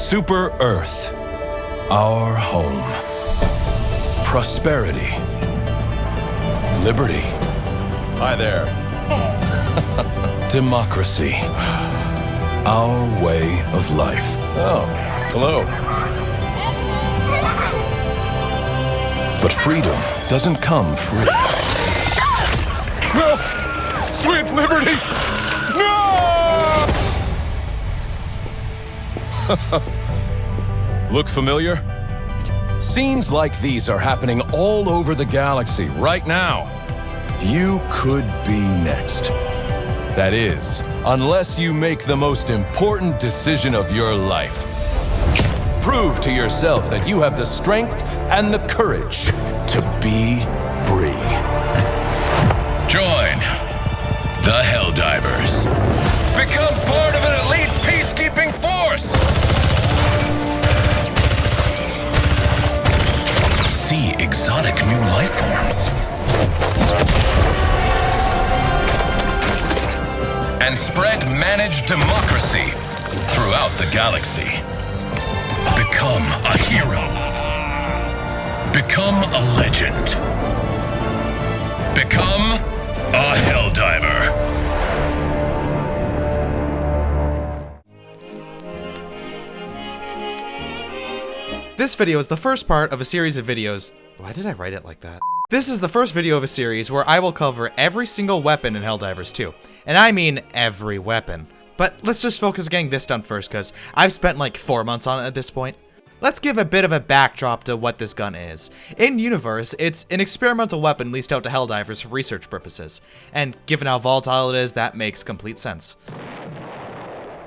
Super Earth, our home. Prosperity. Liberty. Hi there. Democracy. Our way of life. Oh, hello. But freedom doesn't come free. No! Sweet liberty! No! Look familiar? Scenes like these are happening all over the galaxy right now. You could be next. That is, unless you make the most important decision of your life. Prove to yourself that you have the strength and the courage to be free. Join the Helldivers. Become part of an elite peacekeeping force. See exotic new life forms. And spread managed democracy throughout the galaxy. Become a hero. Become a legend. Become a Helldiver. This video is the first part of a series of videos. Why did I write it like that? This is the first video of a series where I will cover every single weapon in Helldivers 2. And I mean every weapon. But let's just focus on getting this done first, because I've spent like 4 months on it at this point. Let's give a bit of a backdrop to what this gun is. In universe, it's an experimental weapon leased out to Helldivers for research purposes. And given how volatile it is, that makes complete sense.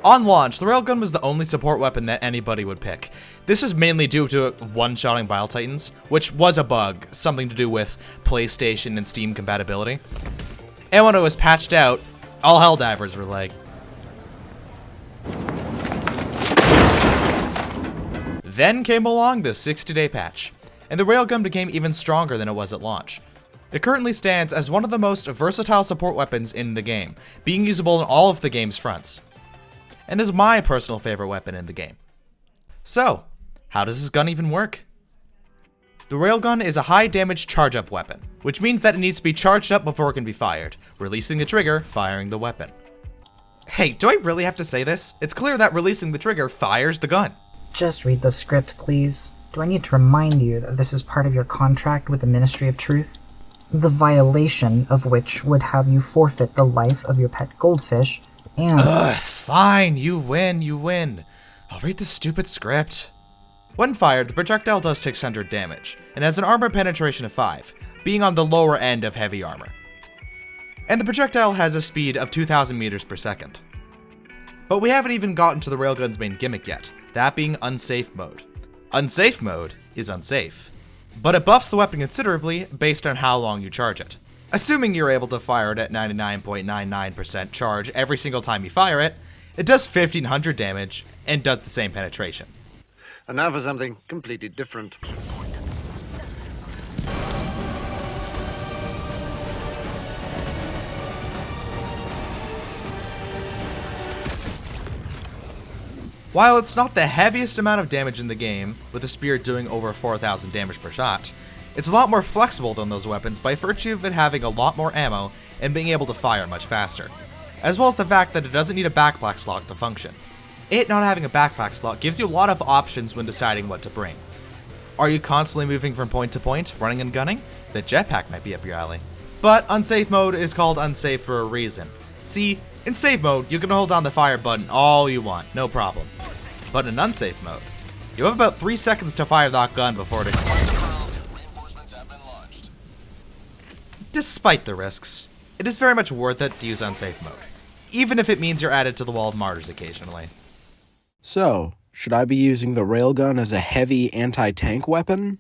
On launch, the Railgun was the only support weapon that anybody would pick. This is mainly due to one-shotting Bile Titans, which was a bug, something to do with PlayStation and Steam compatibility. And when it was patched out, all Helldivers were like... Then came along the 60-day patch, and the Railgun became even stronger than it was at launch. It currently stands as one of the most versatile support weapons in the game, being usable on all of the game's fronts, and is my personal favorite weapon in the game. So, how does this gun even work? The Railgun is a high damage charge up weapon, which means that it needs to be charged up before it can be fired, releasing the trigger, firing the weapon. Hey, do I really have to say this? It's clear that releasing the trigger fires the gun. Just read the script, please. Do I need to remind you that this is part of your contract with the Ministry of Truth? The violation of which would have you forfeit the life of your pet goldfish and... Ugh, fine, you win. I'll read the stupid script. When fired, the projectile does 600 damage, and has an armor penetration of 5, being on the lower end of heavy armor. And the projectile has a speed of 2,000 meters per second. But we haven't even gotten to the Railgun's main gimmick yet, that being unsafe mode. Unsafe mode is unsafe, but it buffs the weapon considerably based on how long you charge it. Assuming you're able to fire it at 99.99% charge every single time you fire it, it does 1,500 damage and does the same penetration. And now for something completely different. While it's not the heaviest amount of damage in the game, with the spear doing over 4,000 damage per shot, it's a lot more flexible than those weapons by virtue of it having a lot more ammo and being able to fire much faster, as well as the fact that it doesn't need a backpack slot to function. It not having a backpack slot gives you a lot of options when deciding what to bring. Are you constantly moving from point to point, running and gunning? The jetpack might be up your alley. But unsafe mode is called unsafe for a reason. See, in safe mode, you can hold down the fire button all you want, no problem. But in unsafe mode, you have about 3 seconds to fire that gun before it explodes. Despite the risks, it is very much worth it to use unsafe mode, even if it means you're added to the Wall of Martyrs occasionally. So, should I be using the Railgun as a heavy anti-tank weapon?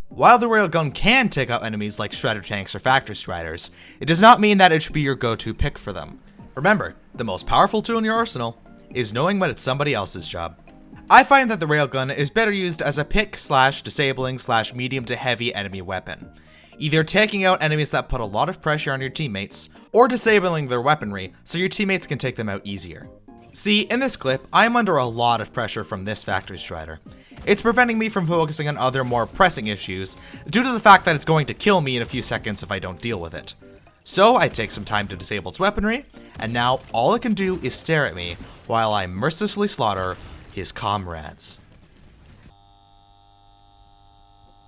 While the Railgun can take out enemies like Shredder tanks or Factor Striders, it does not mean that it should be your go-to pick for them. Remember, the most powerful tool in your arsenal is knowing when it's somebody else's job. I find that the Railgun is better used as a pick/disabling/medium to heavy enemy weapon, either taking out enemies that put a lot of pressure on your teammates, or disabling their weaponry so your teammates can take them out easier. See, in this clip, I'm under a lot of pressure from this factory strider. It's preventing me from focusing on other more pressing issues due to the fact that it's going to kill me in a few seconds if I don't deal with it. So I take some time to disable its weaponry, and now all it can do is stare at me while I mercilessly slaughter his comrades.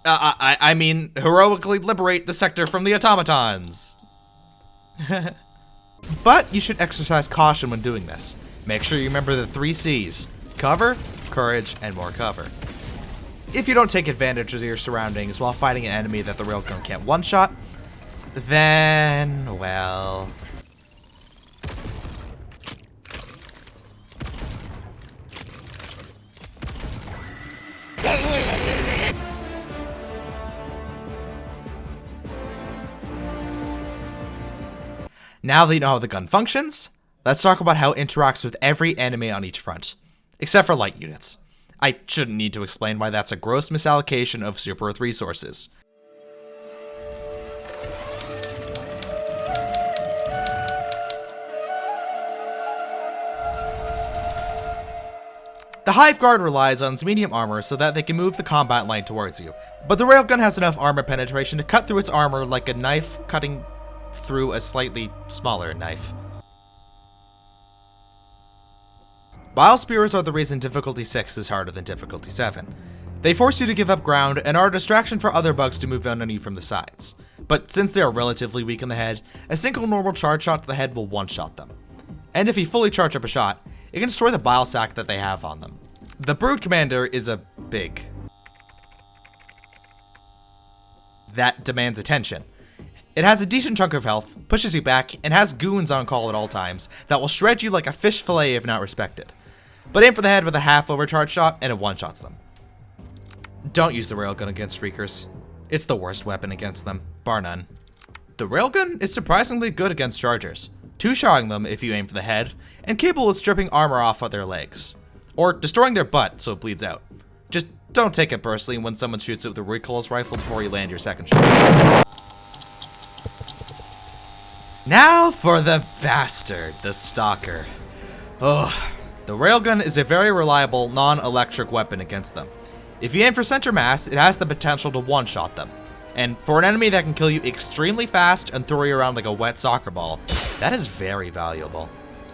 I mean, heroically liberate the sector from the automatons. But you should exercise caution when doing this. Make sure you remember the 3 C's: cover, courage, and more cover. If you don't take advantage of your surroundings while fighting an enemy that the railgun can't one-shot, then, well... Now that you know how the gun functions, let's talk about how it interacts with every enemy on each front, except for light units. I shouldn't need to explain why that's a gross misallocation of Super Earth resources. The Hive Guard relies on its medium armor so that they can move the combat line towards you, but the railgun has enough armor penetration to cut through its armor like a knife cutting through a slightly smaller knife. Bile Spears are the reason difficulty 6 is harder than difficulty 7. They force you to give up ground and are a distraction for other bugs to move in on you from the sides. But since they are relatively weak in the head, a single normal charge shot to the head will one-shot them. And if you fully charge up a shot, it can destroy the bile sac that they have on them. The Brood Commander is a big... that demands attention. It has a decent chunk of health, pushes you back, and has goons on call at all times that will shred you like a fish fillet if not respected. But aim for the head with a half overcharge shot and it one-shots them. Don't use the railgun against streakers. It's the worst weapon against them, bar none. The railgun is surprisingly good against chargers, two-shotting them if you aim for the head, and capable of stripping armor off of their legs. Or destroying their butt so it bleeds out. Just don't take it personally when someone shoots it with a recoilless rifle before you land your second shot. Now for the bastard, the Stalker. Ugh. The railgun is a very reliable, non-electric weapon against them. If you aim for center mass, it has the potential to one-shot them. And for an enemy that can kill you extremely fast and throw you around like a wet soccer ball, that is very valuable.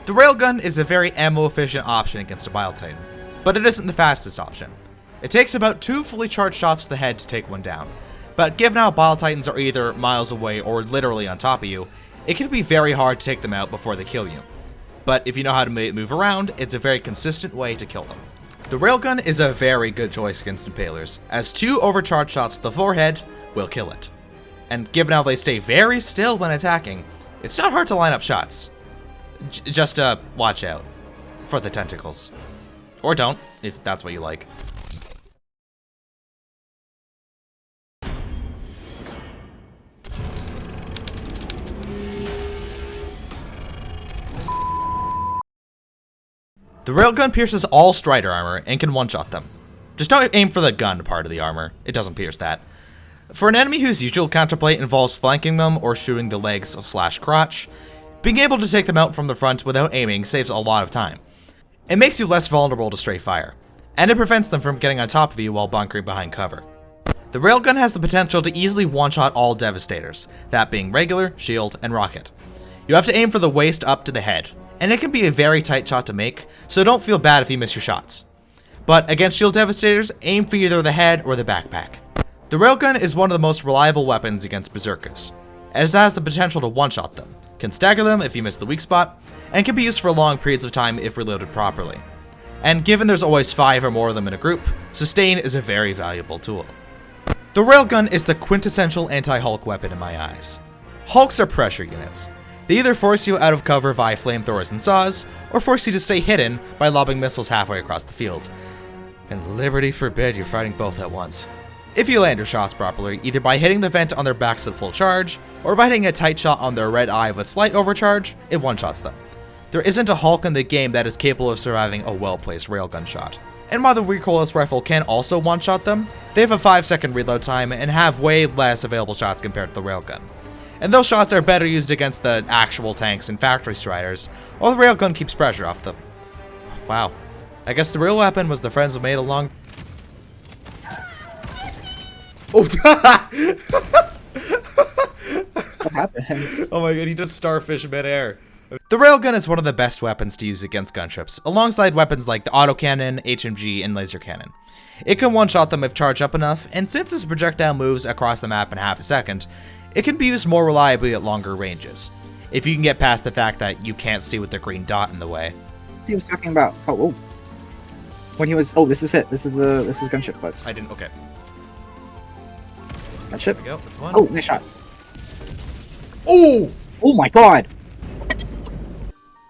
The railgun is a very ammo-efficient option against a Bile Titan, but it isn't the fastest option. It takes about 2 fully charged shots to the head to take one down, but given how Bile Titans are either miles away or literally on top of you, it can be very hard to take them out before they kill you. But if you know how to move around, it's a very consistent way to kill them. The railgun is a very good choice against impalers, as 2 overcharged shots to the forehead will kill it. And given how they stay very still when attacking, it's not hard to line up shots. Just watch out for the tentacles. Or don't, if that's what you like. The railgun pierces all Strider armor and can one-shot them. Just don't aim for the gun part of the armor, it doesn't pierce that. For an enemy whose usual counterplate involves flanking them or shooting the legs / crotch, being able to take them out from the front without aiming saves a lot of time. It makes you less vulnerable to stray fire, and it prevents them from getting on top of you while bunkering behind cover. The railgun has the potential to easily one-shot all Devastators, that being regular, shield, and rocket. You have to aim for the waist up to the head, and it can be a very tight shot to make, so don't feel bad if you miss your shots. But against shield Devastators, aim for either the head or the backpack. The railgun is one of the most reliable weapons against Berserkers, as it has the potential to one-shot them, can stagger them if you miss the weak spot, and can be used for long periods of time if reloaded properly. And given there's always 5 or more of them in a group, sustain is a very valuable tool. The railgun is the quintessential anti-Hulk weapon in my eyes. Hulks are pressure units. They either force you out of cover via flamethrowers and saws, or force you to stay hidden by lobbing missiles halfway across the field. And liberty forbid you're fighting both at once. If you land your shots properly, either by hitting the vent on their backs at full charge, or by hitting a tight shot on their red eye with slight overcharge, it one-shots them. There isn't a Hulk in the game that is capable of surviving a well-placed railgun shot. And while the recoilless rifle can also one-shot them, they have a 5-second reload time and have way less available shots compared to the railgun. And those shots are better used against the actual tanks and factory striders, while the railgun keeps pressure off them. Wow. I guess the real weapon was the friends we made along... Oh! What happened? Oh my god, he just starfish midair. The railgun is one of the best weapons to use against gunships, alongside weapons like the autocannon, HMG, and laser cannon. It can one-shot them if charged up enough, and since its projectile moves across the map in half a second, it can be used more reliably at longer ranges, if you can get past the fact that you can't see with the green dot in the way. He was talking about when he was this is it. This is gunship clips. I didn't, okay. Gunship. There we go, that's one. Oh, nice shot. Oh! Oh my god!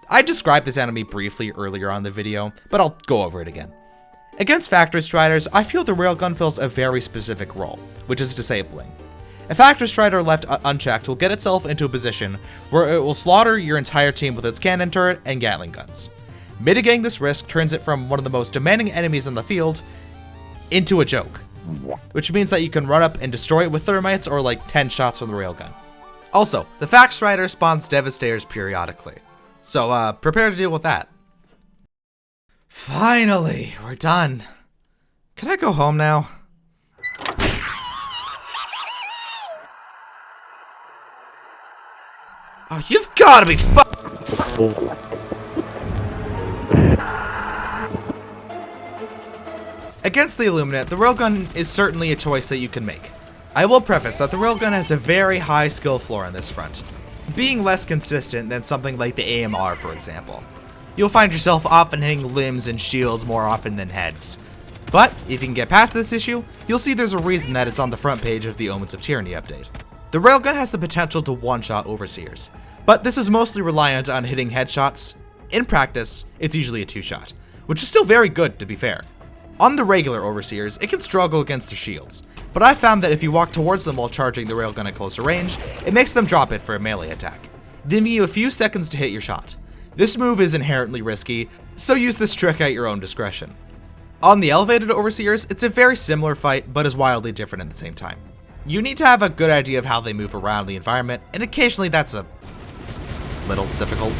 I described this enemy briefly earlier on the video, but I'll go over it again. Against Factory Striders, I feel the railgun fills a very specific role, which is disabling. A Factory Strider left unchecked will get itself into a position where it will slaughter your entire team with its cannon turret and Gatling guns. Mitigating this risk turns it from one of the most demanding enemies on the field into a joke, which means that you can run up and destroy it with thermites or like 10 shots from the railgun. Also, the Fact Strider spawns Devastators periodically, so prepare to deal with that. Finally, we're done. Can I go home now? Oh, you've gotta be Against the Illuminate, the railgun is certainly a choice that you can make. I will preface that the railgun has a very high skill floor on this front, being less consistent than something like the AMR, for example. You'll find yourself often hitting limbs and shields more often than heads. But if you can get past this issue, you'll see there's a reason that it's on the front page of the Omens of Tyranny update. The railgun has the potential to one-shot Overseers, but this is mostly reliant on hitting headshots. In practice, it's usually a two-shot, which is still very good, to be fair. On the regular Overseers, it can struggle against their shields, but I found that if you walk towards them while charging the railgun at closer range, it makes them drop it for a melee attack, giving you a few seconds to hit your shot. This move is inherently risky, so use this trick at your own discretion. On the elevated Overseers, it's a very similar fight, but is wildly different at the same time. You need to have a good idea of how they move around the environment, and occasionally that's a little difficult.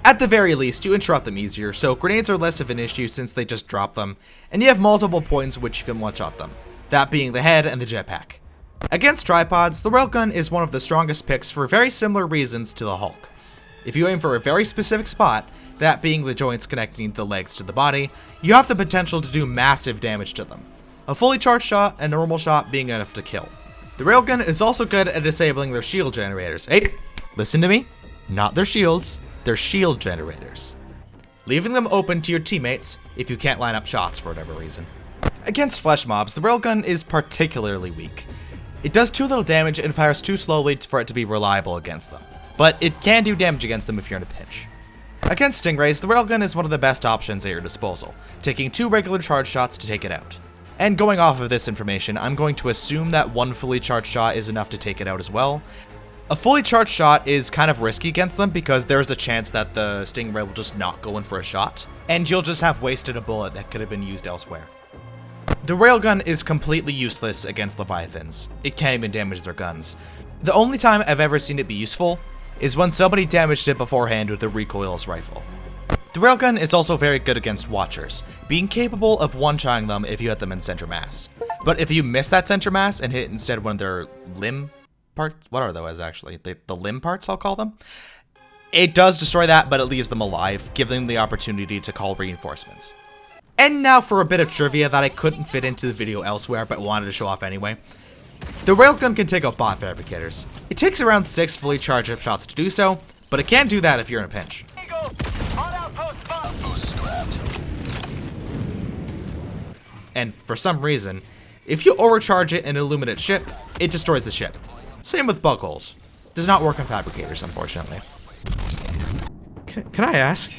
At the very least, you interrupt them easier, so grenades are less of an issue since they just drop them, and you have multiple points which you can one-shot them, that being the head and the jetpack. Against tripods, the railgun is one of the strongest picks for very similar reasons to the Hulk. If you aim for a very specific spot, that being the joints connecting the legs to the body, you have the potential to do massive damage to them. A fully charged shot and a normal shot being enough to kill. The railgun is also good at disabling their shield generators. Hey, listen to me, not their shields, they're shield generators. Leaving them open to your teammates if you can't line up shots for whatever reason. Against flesh mobs, the railgun is particularly weak. It does too little damage and fires too slowly for it to be reliable against them, but it can do damage against them if you're in a pinch. Against stingrays, the railgun is one of the best options at your disposal, taking 2 regular charge shots to take it out. And going off of this information, I'm going to assume that 1 fully charged shot is enough to take it out as well. A fully charged shot is kind of risky against them because there's a chance that the stingray will just not go in for a shot, and you'll just have wasted a bullet that could have been used elsewhere. The railgun is completely useless against Leviathans. It can't even damage their guns. The only time I've ever seen it be useful is when somebody damaged it beforehand with a recoilless rifle. The railgun is also very good against Watchers, being capable of one-shotting them if you hit them in center mass. But if you miss that center mass and hit instead one of their limb parts, what are those actually? The limb parts, I'll call them? It does destroy that, but it leaves them alive, giving them the opportunity to call reinforcements. And now for a bit of trivia that I couldn't fit into the video elsewhere but wanted to show off anyway. The railgun can take out bot fabricators. It takes around 6 fully charged up shots to do so, but it can do that if you're in a pinch. And for some reason, if you overcharge it in an Illuminate ship, it destroys the ship. Same with bug holes. Does not work on fabricators, unfortunately. Can I ask?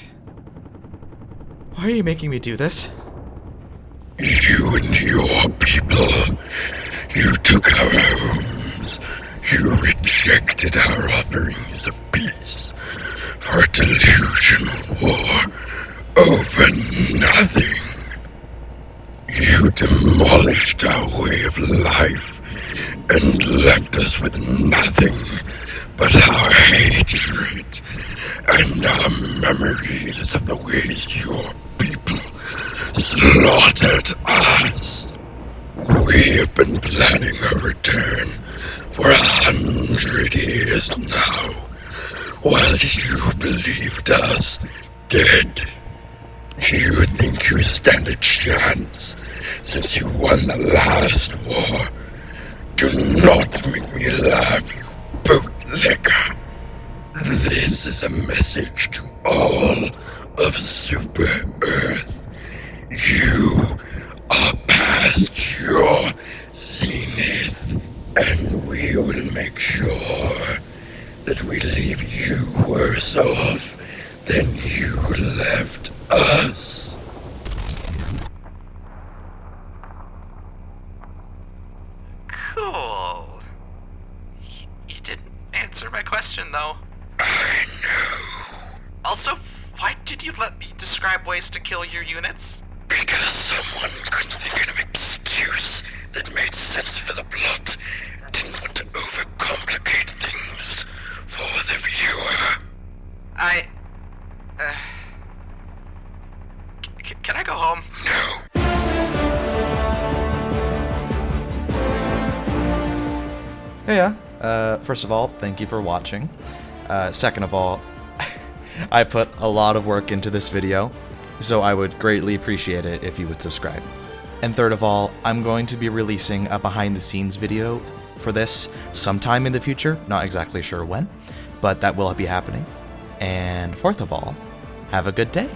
Why are you making me do this? You and your people, you took our homes. You rejected our offerings of peace for a delusional war over nothing. You demolished our way of life and left us with nothing but our hatred and our memories of the ways your people slaughtered us. We have been planning a return for 100 years now, while you believed us dead. You think you stand a chance since you won the last war? Do not make me laugh, you bootlicker. This is a message to all of Super Earth. You are past your zenith, and we will make sure that we leave you worse off than you left us. Cool. You didn't answer my question, though. I know. Also, why did you let me describe ways to kill your units? Because someone couldn't think of an excuse that made sense for the plot. Didn't want to overcomplicate things for the viewer. Can I go home? No. Yeah. First of all, thank you for watching. Second of all, I put a lot of work into this video, so I would greatly appreciate it if you would subscribe. And third of all, I'm going to be releasing a behind-the-scenes video for this sometime in the future, not exactly sure when, but that will be happening. And fourth of all, have a good day.